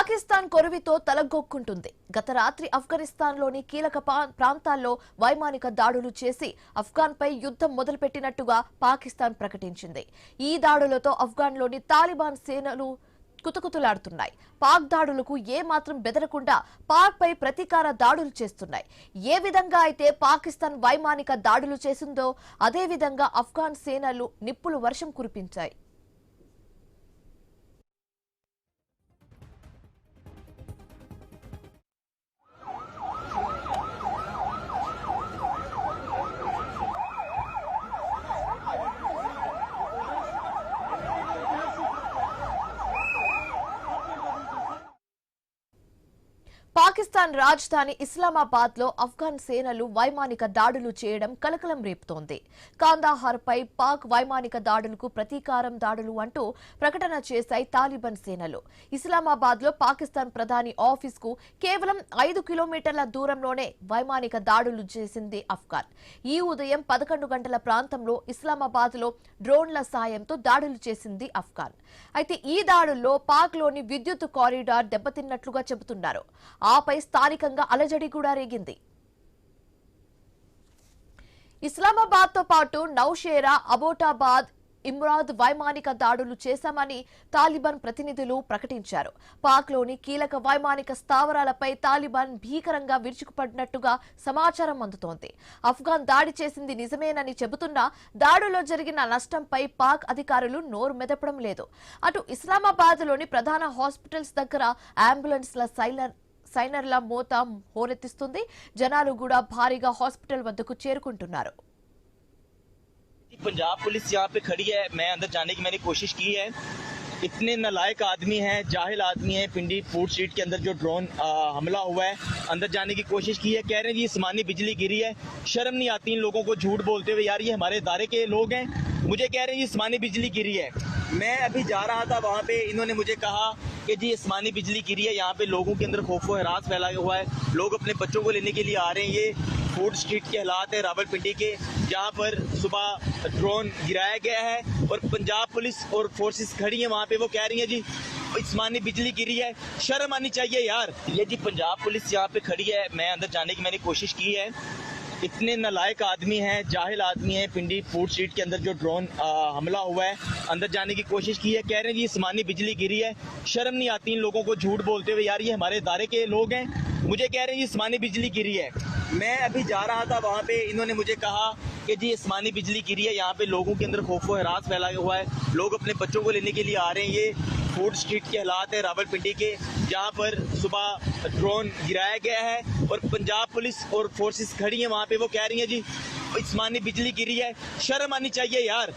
పాకిస్తాన్ కొరువితో తలగొక్కుంటుంది. గత రాత్రి ఆఫ్ఘనిస్తాన్లోని కీలక ప్రాంతాల్లో వైమానిక దాడులు చేసి ఆఫ్ఘన్పై యుద్ధం మొదలుపెట్టినట్టుగా పాకిస్తాన్ ప్రకటించింది. ఈ దాడులతో ఆఫ్ఘన్లోని తాలిబాన్ సేనలు కుతకుతలాడుతున్నాయి. పాక్ దాడులకు ఏమాత్రం బెదరకుండా పాక్పై ప్రతీకార దాడులు చేస్తున్నాయి. ఏ విధంగా అయితే పాకిస్తాన్ వైమానిక దాడులు చేసిందో అదే విధంగా ఆఫ్ఘన్ సేనలు నిప్పులు వర్షం కురిపించాయి. పాకిస్తాన్ రాజధాని ఇస్లామాబాద్ లో ఆఫ్ఘన్ సేనలు వైమానిక దాడులు చేయడం కలకలం రేపుతోంది. కాందాహార్ పై పాక్ వైమానిక దాడులకు ప్రతీకారం దాడులు అంటూ ప్రకటన చేశాయి తాలిబాన్ సేనలు. ఇస్లామాబాద్ లో పాకిస్తాన్ ప్రధాని ఆఫీస్ కు కేవలం 5 కిలోమీటర్ల దూరంలోనే వైమానిక దాడులు చేసింది ఆఫ్ఘన్. ఈ ఉదయం 11 గంటల ప్రాంతంలో ఇస్లామాబాద్ లో డ్రోన్ల సాయంతో దాడులు చేసింది ఆఫ్ఘన్. అయితే ఈ దాడుల్లో పాక్ లోని విద్యుత్ కారిడార్ దెబ్బతిన్నట్లుగా చెబుతున్నారు. ఆపై స్థానికంగా అలజడి కూడా రేగింది. ఇస్లామాబాద్ తో పాటు నౌషేరా, అబోటాబాద్, ఇమ్రాద్ వైమానిక దాడులు చేశామని తాలిబాన్ ప్రతినిధులు ప్రకటించారు. పాక్ లోని కీలక వైమానిక స్థావరాలపై తాలిబాన్ భీకరంగా విరుచుకుపడినట్టుగా సమాచారం అందుతోంది. ఆఫ్ఘన్ దాడి చేసింది నిజమేనని చెబుతున్నా దాడులో జరిగిన నష్టంపై పాక్ అధికారులు నోరు మెదపడం లేదు. అటు ఇస్లామాబాద్ లోని ప్రధాన హాస్పిటల్స్ దగ్గర అంబులెన్స్ల సైనర్ల మోత హోరెత్తిస్తుంది. జనాలు కూడా భారీగా హాస్పిటల్ వద్దకు చేరుకుంటున్నారు. पंजाब पुलिस यहाँ पे खड़ी है। मैं अंदर जाने की मैंने कोशिश की है। इतने नालायक आदमी हैं, जाहिल आदमी हैं। पिंडी फूड स्ट्रीट के अंदर जो ड्रोन हमला हुआ है, अंदर जाने की कोशिश की है। कह रहे हैं जी आसमानी बिजली गिरी है। शर्म नहीं आती इन लोगों को झूठ बोलते हुए। यार ये हमारे इदारे के लोग हैं, मुझे कह रहे हैं जी आसमानी बिजली गिरी है। मैं अभी जा रहा था वहाँ पे, इन्होंने मुझे कहा कि जी आसमानी बिजली गिरी है। यहाँ पे लोगों के अंदर खौफ व हरास फैला हुआ है। लोग अपने बच्चों को लेने के लिए आ रहे हैं। ये फूड स्ट्रीट के हालात है रावलपिंडी के, जहाँ पर सुबह ड्रोन गिराया गया है और पंजाब पुलिस और फोर्सेस खड़ी है वहाँ पे। वो कह रही है जी आसमानी बिजली गिरी है। शर्म आनी चाहिए यार। ये जी पंजाब पुलिस यहाँ पे खड़ी है। मैं अंदर जाने की मैंने कोशिश की है। इतने नालायक आदमी हैं, जाहिल आदमी हैं। पिंडी फूड स्ट्रीट के अंदर जो ड्रोन हमला हुआ है, अंदर जाने की कोशिश की है। कह रहे हैं जी आसमानी बिजली गिरी है। शर्म नहीं आती इन लोगों को झूठ बोलते हुए। यार ये हमारे इदारे के लोग हैं, मुझे कह रहे हैं जी आसमानी बिजली गिरी है। मैं अभी जा रहा था वहाँ पे, इन्होंने मुझे कहा कि जी आसमानी बिजली गिरी है। यहाँ पे लोगों के अंदर खौफ व हरास फैला हुआ है। लोग अपने बच्चों को लेने के लिए आ रहे हैं। ये फूड स्ट्रीट के हालात है रावलपिंडी के, जहाँ पर सुबह ड्रोन गिराया गया है और पंजाब पुलिस और फोर्सेस खड़ी है वहाँ पे। वो कह रही है जी आसमानी बिजली गिरी है। शर्म आनी चाहिए यार।